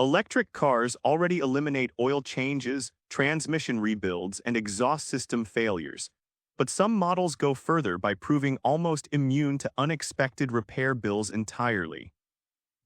Electric cars already eliminate oil changes, transmission rebuilds, and exhaust system failures. But some models go further by proving almost immune to unexpected repair bills entirely.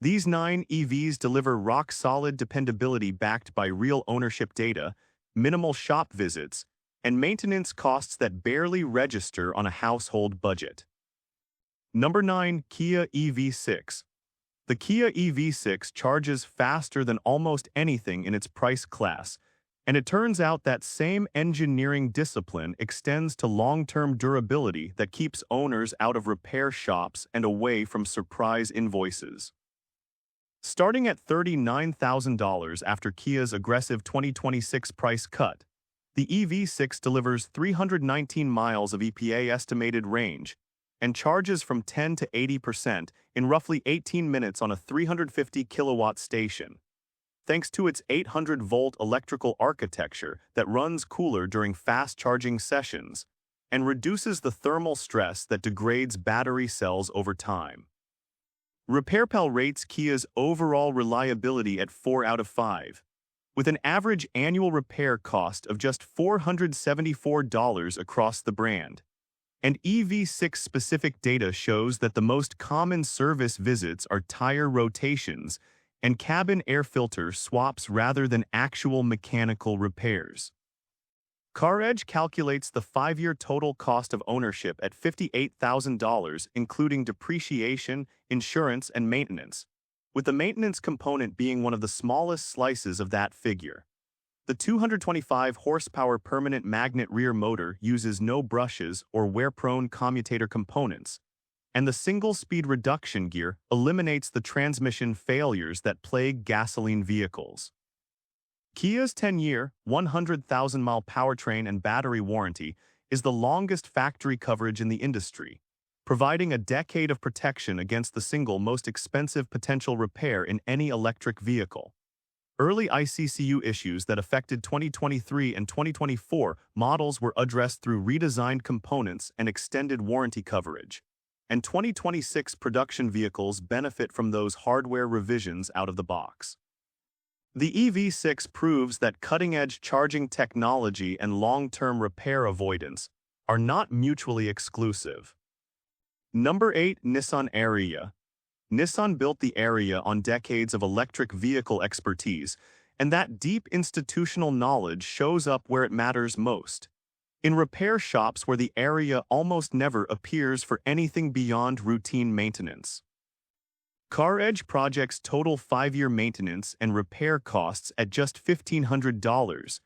These 9 EVs deliver rock-solid dependability backed by real ownership data, minimal shop visits, and maintenance costs that barely register on a household budget. Number 9. Kia EV6. The Kia EV6 charges faster than almost anything in its price class, and it turns out that same engineering discipline extends to long-term durability that keeps owners out of repair shops and away from surprise invoices. Starting at $39,000 after Kia's aggressive 2026 price cut, the EV6 delivers 319 miles of EPA estimated range and charges from 10 to 80% in roughly 18 minutes on a 350-kilowatt station, thanks to its 800-volt electrical architecture that runs cooler during fast-charging sessions and reduces the thermal stress that degrades battery cells over time. RepairPal rates Kia's overall reliability at 4 out of 5, with an average annual repair cost of just $474 across the brand. And EV6-specific data shows that the most common service visits are tire rotations and cabin air filter swaps rather than actual mechanical repairs. CarEdge calculates the 5-year total cost of ownership at $58,000, including depreciation, insurance, and maintenance, with the maintenance component being one of the smallest slices of that figure. The 225-horsepower permanent magnet rear motor uses no brushes or wear-prone commutator components, and the single-speed reduction gear eliminates the transmission failures that plague gasoline vehicles. Kia's 10-year, 100,000-mile powertrain and battery warranty is the longest factory coverage in the industry, providing a decade of protection against the single most expensive potential repair in any electric vehicle. Early ICCU issues that affected 2023 and 2024 models were addressed through redesigned components and extended warranty coverage, and 2026 production vehicles benefit from those hardware revisions out of the box. The EV6 proves that cutting-edge charging technology and long-term repair avoidance are not mutually exclusive. Number 8. Nissan Ariya. Nissan built the Ariya on decades of electric vehicle expertise, and that deep institutional knowledge shows up where it matters most. In repair shops where the Ariya almost never appears for anything beyond routine maintenance. CarEdge projects total 5-year maintenance and repair costs at just $1,500,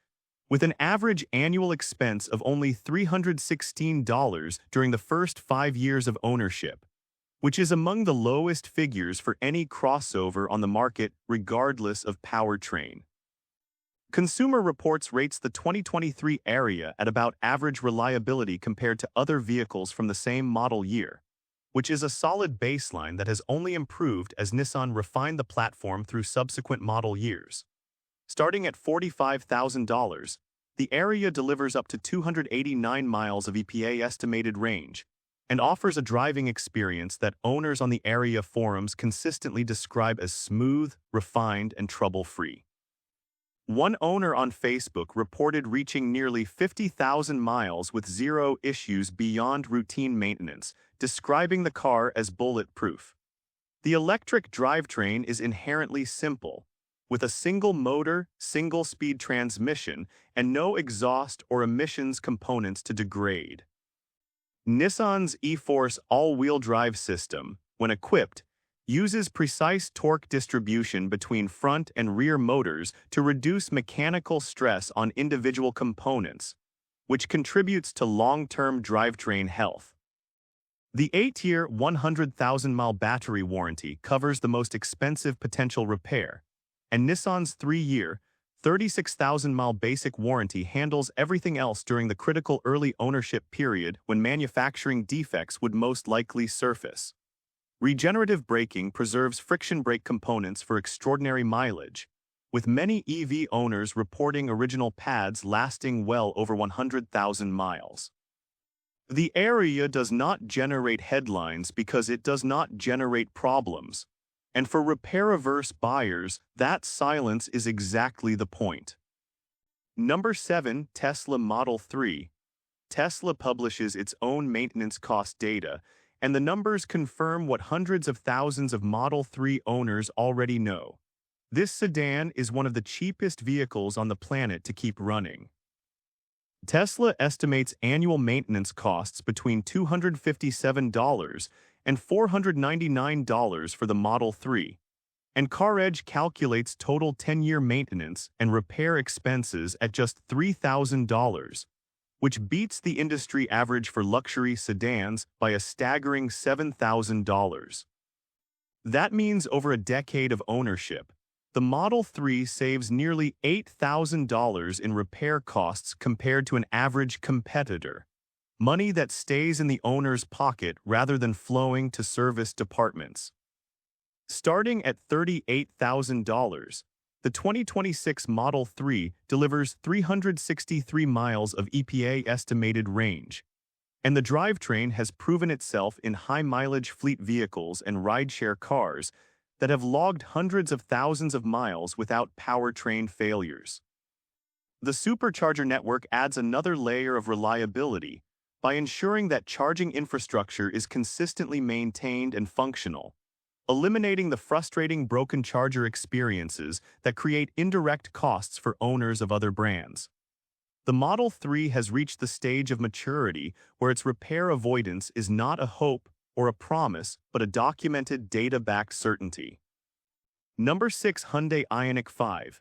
with an average annual expense of only $316 during the first 5 years of ownership, which is among the lowest figures for any crossover on the market regardless of powertrain. Consumer Reports rates the 2023 Ariya at about average reliability compared to other vehicles from the same model year, which is a solid baseline that has only improved as Nissan refined the platform through subsequent model years. Starting at $45,000, the Ariya delivers up to 289 miles of EPA estimated range, and offers a driving experience that owners on the Ariya forums consistently describe as smooth, refined, and trouble-free. One owner on Facebook reported reaching nearly 50,000 miles with zero issues beyond routine maintenance, describing the car as bulletproof. The electric drivetrain is inherently simple, with a single motor, single-speed transmission, and no exhaust or emissions components to degrade. Nissan's e-Force all-wheel drive system, when equipped, uses precise torque distribution between front and rear motors to reduce mechanical stress on individual components, which contributes to long-term drivetrain health. The 8-year, 100,000-mile battery warranty covers the most expensive potential repair, and Nissan's 3-year, 36,000-mile basic warranty handles everything else during the critical early ownership period when manufacturing defects would most likely surface. Regenerative braking preserves friction brake components for extraordinary mileage, with many EV owners reporting original pads lasting well over 100,000 miles. The Ariya does not generate headlines because it does not generate problems. And for repair-averse buyers, that silence is exactly the point. Number 7. Tesla Model 3. Tesla publishes its own maintenance cost data, and the numbers confirm what hundreds of thousands of Model 3 owners already know. This sedan is one of the cheapest vehicles on the planet to keep running. Tesla estimates annual maintenance costs between $257 and $499 for the Model 3, and CarEdge calculates total 10-year maintenance and repair expenses at just $3,000, which beats the industry average for luxury sedans by a staggering $7,000. That means over a decade of ownership, the Model 3 saves nearly $8,000 in repair costs compared to an average competitor, money that stays in the owner's pocket rather than flowing to service departments. Starting at $38,000, the 2026 Model 3 delivers 363 miles of EPA-estimated range, and the drivetrain has proven itself in high-mileage fleet vehicles and rideshare cars that have logged hundreds of thousands of miles without powertrain failures. The supercharger network adds another layer of reliability by ensuring that charging infrastructure is consistently maintained and functional, eliminating the frustrating broken charger experiences that create indirect costs for owners of other brands. The Model 3 has reached the stage of maturity where its repair avoidance is not a hope or a promise, but a documented data-backed certainty. Number 6. Hyundai Ioniq 5.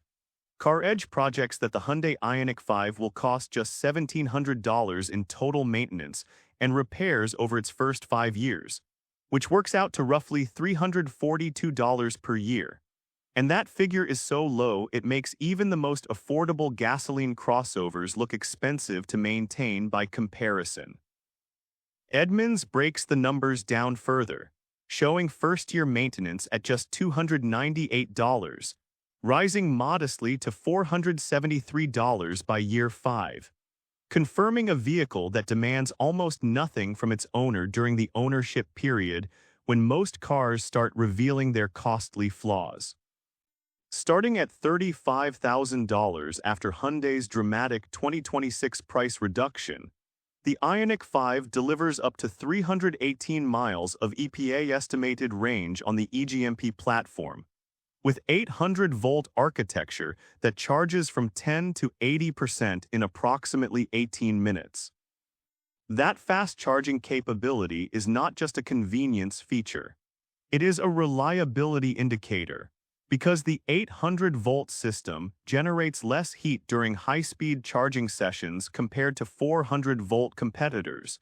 CarEdge projects that the Hyundai Ioniq 5 will cost just $1,700 in total maintenance and repairs over its first 5 years, which works out to roughly $342 per year. And that figure is so low it makes even the most affordable gasoline crossovers look expensive to maintain by comparison. Edmunds breaks the numbers down further, showing first-year maintenance at just $298, rising modestly to $473 by year 5, confirming a vehicle that demands almost nothing from its owner during the ownership period when most cars start revealing their costly flaws. Starting at $35,000 after Hyundai's dramatic 2026 price reduction, the Ioniq 5 delivers up to 318 miles of EPA-estimated range on the EGMP platform, with 800-volt architecture that charges from 10 to 80% in approximately 18 minutes. That fast charging capability is not just a convenience feature. It is a reliability indicator, because the 800-volt system generates less heat during high-speed charging sessions compared to 400-volt competitors,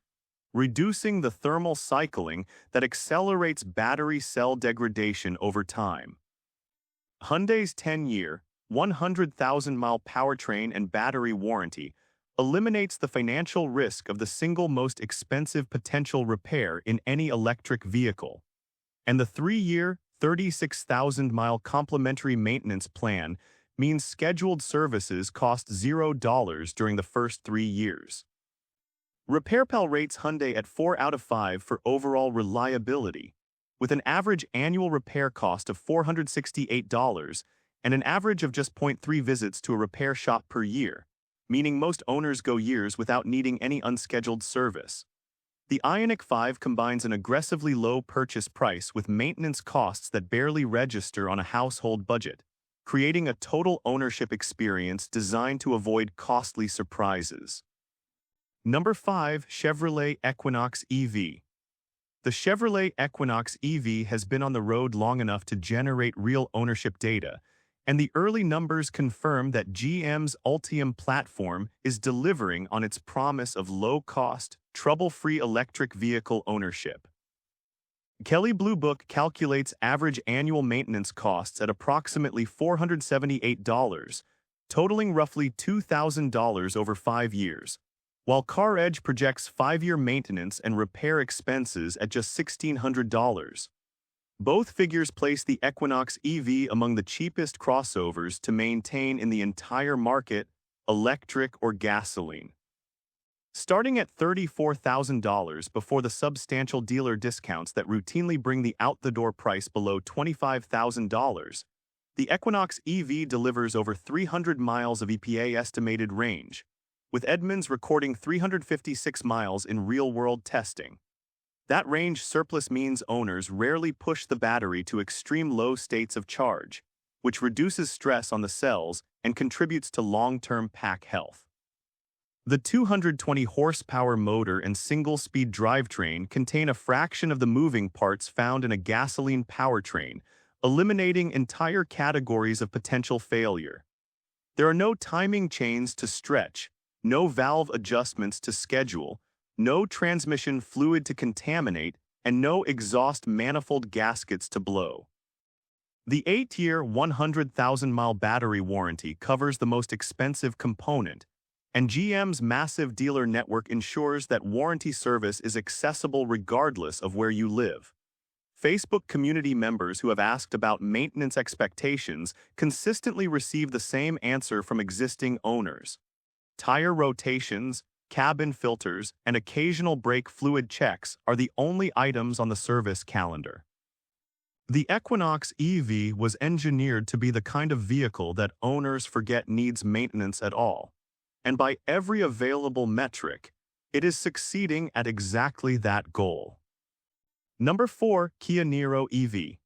reducing the thermal cycling that accelerates battery cell degradation over time. Hyundai's 10-year, 100,000-mile powertrain and battery warranty eliminates the financial risk of the single most expensive potential repair in any electric vehicle, and the 3-year, 36,000-mile complimentary maintenance plan means scheduled services cost $0 during the first 3 years. RepairPal rates Hyundai at 4 out of 5 for overall reliability, with an average annual repair cost of $468 and an average of just 0.3 visits to a repair shop per year, meaning most owners go years without needing any unscheduled service. The Ioniq 5 combines an aggressively low purchase price with maintenance costs that barely register on a household budget, creating a total ownership experience designed to avoid costly surprises. Number 5. Chevrolet Equinox EV. The Chevrolet Equinox EV has been on the road long enough to generate real ownership data, and the early numbers confirm that GM's Ultium platform is delivering on its promise of low-cost, trouble-free electric vehicle ownership. Kelley Blue Book calculates average annual maintenance costs at approximately $478, totaling roughly $2,000 over 5 years, while CarEdge projects 5-year maintenance and repair expenses at just $1,600. Both figures place the Equinox EV among the cheapest crossovers to maintain in the entire market, electric or gasoline. Starting at $34,000 before the substantial dealer discounts that routinely bring the out-the-door price below $25,000, the Equinox EV delivers over 300 miles of EPA-estimated range, with Edmunds recording 356 miles in real-world testing. That range surplus means owners rarely push the battery to extreme low states of charge, which reduces stress on the cells and contributes to long-term pack health. The 220 horsepower motor and single-speed drivetrain contain a fraction of the moving parts found in a gasoline powertrain, eliminating entire categories of potential failure. There are no timing chains to stretch, no valve adjustments to schedule, no transmission fluid to contaminate, and no exhaust manifold gaskets to blow. The 8-year, 100,000-mile battery warranty covers the most expensive component, and GM's massive dealer network ensures that warranty service is accessible regardless of where you live. Facebook community members who have asked about maintenance expectations consistently receive the same answer from existing owners. Tire rotations, cabin filters, and occasional brake fluid checks are the only items on the service calendar. The Equinox EV was engineered to be the kind of vehicle that owners forget needs maintenance at all. And by every available metric, it is succeeding at exactly that goal. Number 4, Kia Niro EV.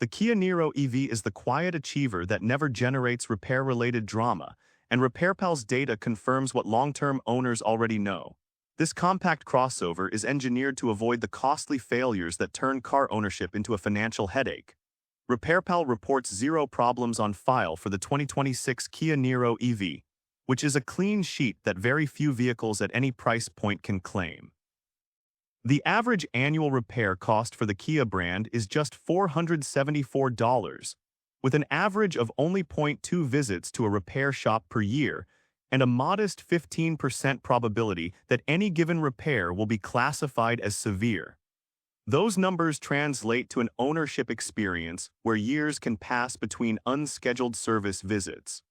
The Kia Niro EV is the quiet achiever that never generates repair-related drama, and RepairPal's data confirms what long-term owners already know. This compact crossover is engineered to avoid the costly failures that turn car ownership into a financial headache. RepairPal reports 0 problems on file for the 2026 Kia Niro EV, which is a clean sheet that very few vehicles at any price point can claim. The average annual repair cost for the Kia brand is just $474, with an average of only 0.2 visits to a repair shop per year, and a modest 15% probability that any given repair will be classified as severe. Those numbers translate to an ownership experience where years can pass between unscheduled service visits.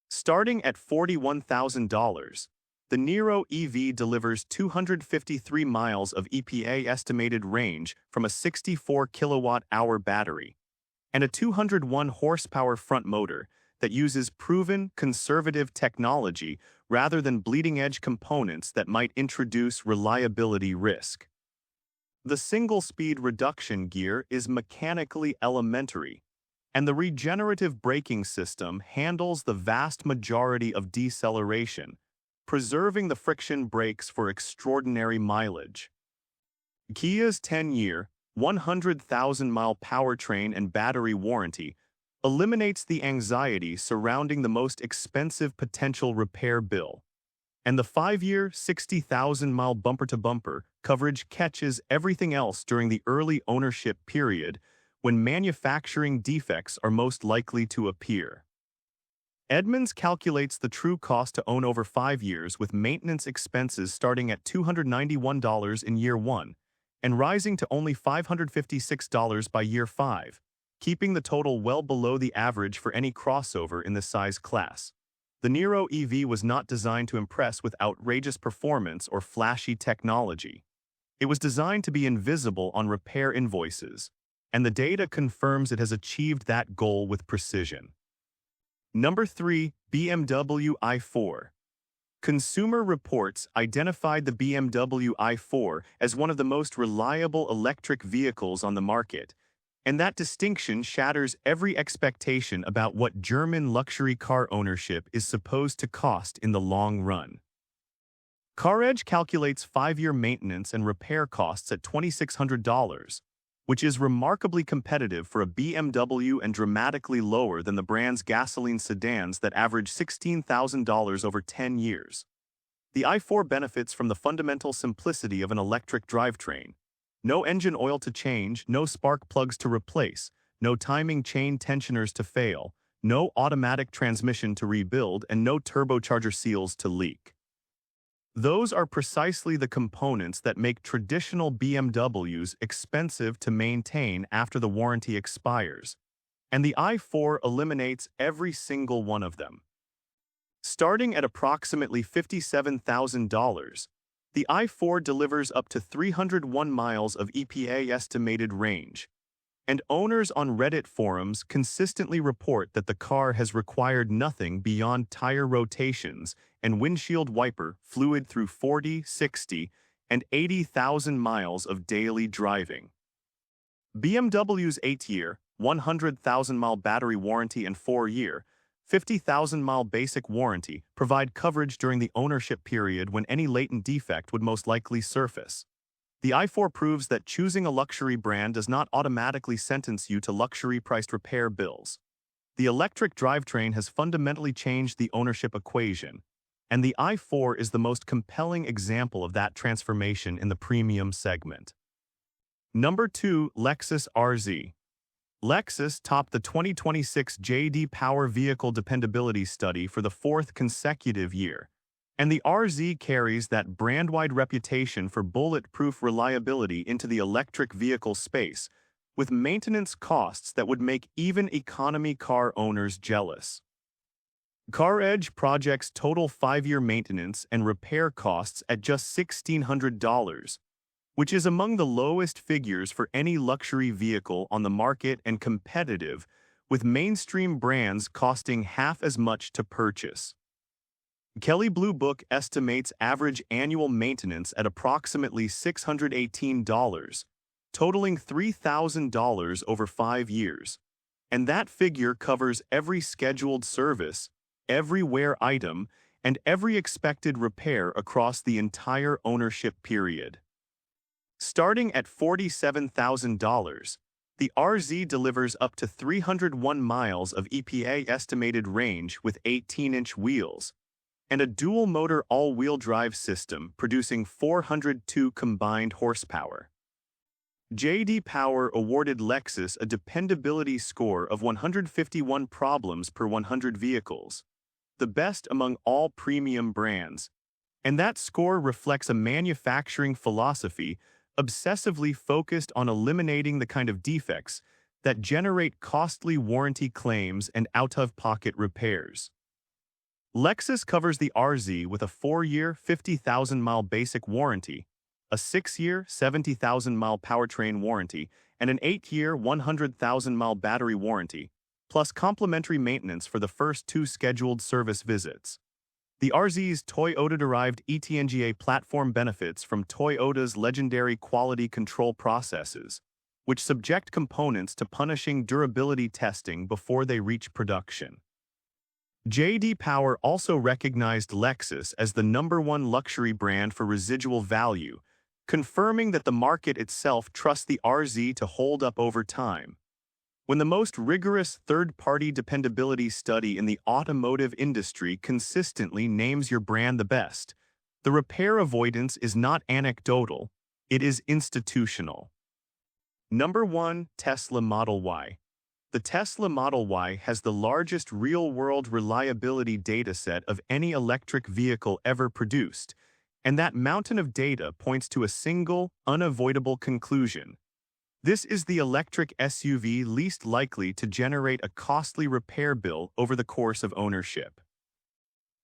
Starting at $41,000, the Niro EV delivers 253 miles of EPA-estimated range from a 64 kilowatt-hour battery, and a 201 horsepower front motor that uses proven, conservative technology rather than bleeding-edge components that might introduce reliability risk. The single-speed reduction gear is mechanically elementary, and the regenerative braking system handles the vast majority of deceleration, preserving the friction brakes for extraordinary mileage. Kia's 10-year, 100,000-mile powertrain and battery warranty eliminates the anxiety surrounding the most expensive potential repair bill, and the 5-year, 60,000-mile bumper-to-bumper coverage catches everything else during the early ownership period when manufacturing defects are most likely to appear. Edmunds calculates the true cost to own over 5 years with maintenance expenses starting at $291 in year 1 and rising to only $556 by year 5, keeping the total well below the average for any crossover in this size class. The Niro EV was not designed to impress with outrageous performance or flashy technology. It was designed to be invisible on repair invoices, and the data confirms it has achieved that goal with precision. Number 3, BMW i4. Consumer Reports identified the BMW i4 as one of the most reliable electric vehicles on the market, and that distinction shatters every expectation about what German luxury car ownership is supposed to cost in the long run. CarEdge calculates 5-year maintenance and repair costs at $2,600, which is remarkably competitive for a BMW and dramatically lower than the brand's gasoline sedans that average $16,000 over 10 years. The i4 benefits from the fundamental simplicity of an electric drivetrain. No engine oil to change, no spark plugs to replace, no timing chain tensioners to fail, no automatic transmission to rebuild, and no turbocharger seals to leak. Those are precisely the components that make traditional BMWs expensive to maintain after the warranty expires, and the i4 eliminates every single one of them. Starting at approximately $57,000, the i4 delivers up to 301 miles of EPA estimated range, and owners on Reddit forums consistently report that the car has required nothing beyond tire rotations and windshield wiper fluid through 40, 60, and 80,000 miles of daily driving. BMW's 8-year, 100,000-mile battery warranty and 4-year, 50,000-mile basic warranty provide coverage during the ownership period when any latent defect would most likely surface. The i4 proves that choosing a luxury brand does not automatically sentence you to luxury-priced repair bills. The electric drivetrain has fundamentally changed the ownership equation, and the i4 is the most compelling example of that transformation in the premium segment. Number 2. Lexus RZ. Lexus topped the 2026 J.D. Power Vehicle Dependability Study for the 4th consecutive year, and the RZ carries that brand-wide reputation for bulletproof reliability into the electric vehicle space, with maintenance costs that would make even economy car owners jealous. CarEdge projects total 5-year maintenance and repair costs at just $1,600, which is among the lowest figures for any luxury vehicle on the market and competitive, with mainstream brands costing half as much to purchase. Kelley Blue Book estimates average annual maintenance at approximately $618, totaling $3,000 over 5 years, and that figure covers every scheduled service, every wear item, and every expected repair across the entire ownership period. Starting at $47,000, the RZ delivers up to 301 miles of EPA estimated range with 18-inch wheels, and a dual-motor all-wheel drive system producing 402 combined horsepower. J.D. Power awarded Lexus a dependability score of 151 problems per 100 vehicles, the best among all premium brands, and that score reflects a manufacturing philosophy obsessively focused on eliminating the kind of defects that generate costly warranty claims and out-of-pocket repairs. Lexus covers the RZ with a 4-year, 50,000-mile basic warranty, a 6-year, 70,000-mile powertrain warranty, and an 8-year, 100,000-mile battery warranty, plus complimentary maintenance for the first 2 scheduled service visits. The RZ's Toyota-derived ETNGA platform benefits from Toyota's legendary quality control processes, which subject components to punishing durability testing before they reach production. J.D. Power also recognized Lexus as the #1 luxury brand for residual value, confirming that the market itself trusts the RZ to hold up over time. When the most rigorous third-party dependability study in the automotive industry consistently names your brand the best, the repair avoidance is not anecdotal, it is institutional. Number 1. Tesla Model Y. The Tesla Model Y has the largest real-world reliability dataset of any electric vehicle ever produced, and that mountain of data points to a single, unavoidable conclusion. This is the electric SUV least likely to generate a costly repair bill over the course of ownership.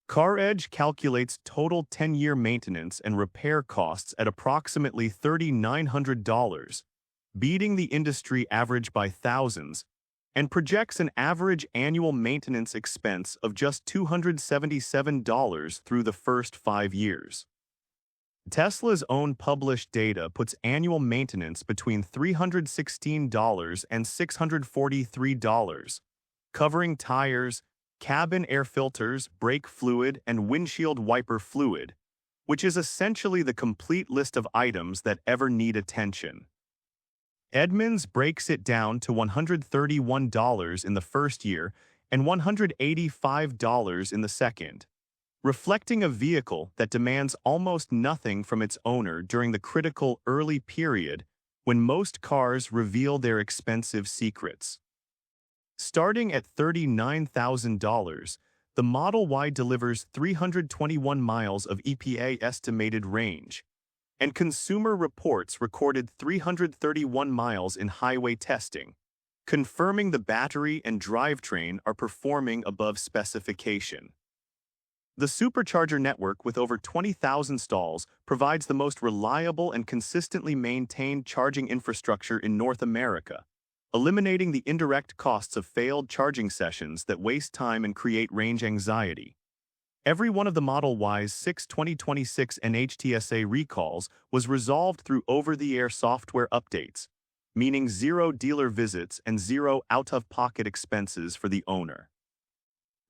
CarEdge calculates total 10-year maintenance and repair costs at approximately $3,900, beating the industry average by thousands, and projects an average annual maintenance expense of just $277 through the first 5 years. Tesla's own published data puts annual maintenance between $316 and $643, covering tires, cabin air filters, brake fluid, and windshield wiper fluid, which is essentially the complete list of items that ever need attention. Edmunds breaks it down to $131 in the first year and $185 in the second, reflecting a vehicle that demands almost nothing from its owner during the critical early period when most cars reveal their expensive secrets. Starting at $39,000, the Model Y delivers 321 miles of EPA estimated range, and Consumer Reports recorded 331 miles in highway testing, confirming the battery and drivetrain are performing above specification. The supercharger network with over 20,000 stalls provides the most reliable and consistently maintained charging infrastructure in North America, eliminating the indirect costs of failed charging sessions that waste time and create range anxiety. Every one of the Model Y's 6 2026 NHTSA recalls was resolved through over-the-air software updates, meaning zero dealer visits and zero out-of-pocket expenses for the owner.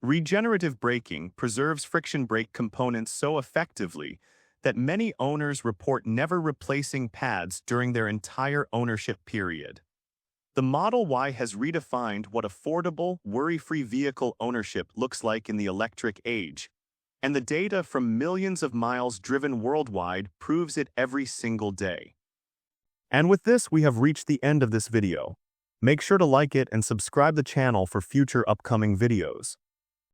Regenerative braking preserves friction brake components so effectively that many owners report never replacing pads during their entire ownership period. The Model Y has redefined what affordable, worry-free vehicle ownership looks like in the electric age, and the data from millions of miles driven worldwide proves it every single day. And with this, we have reached the end of this video. Make sure to like it and subscribe the channel for future upcoming videos.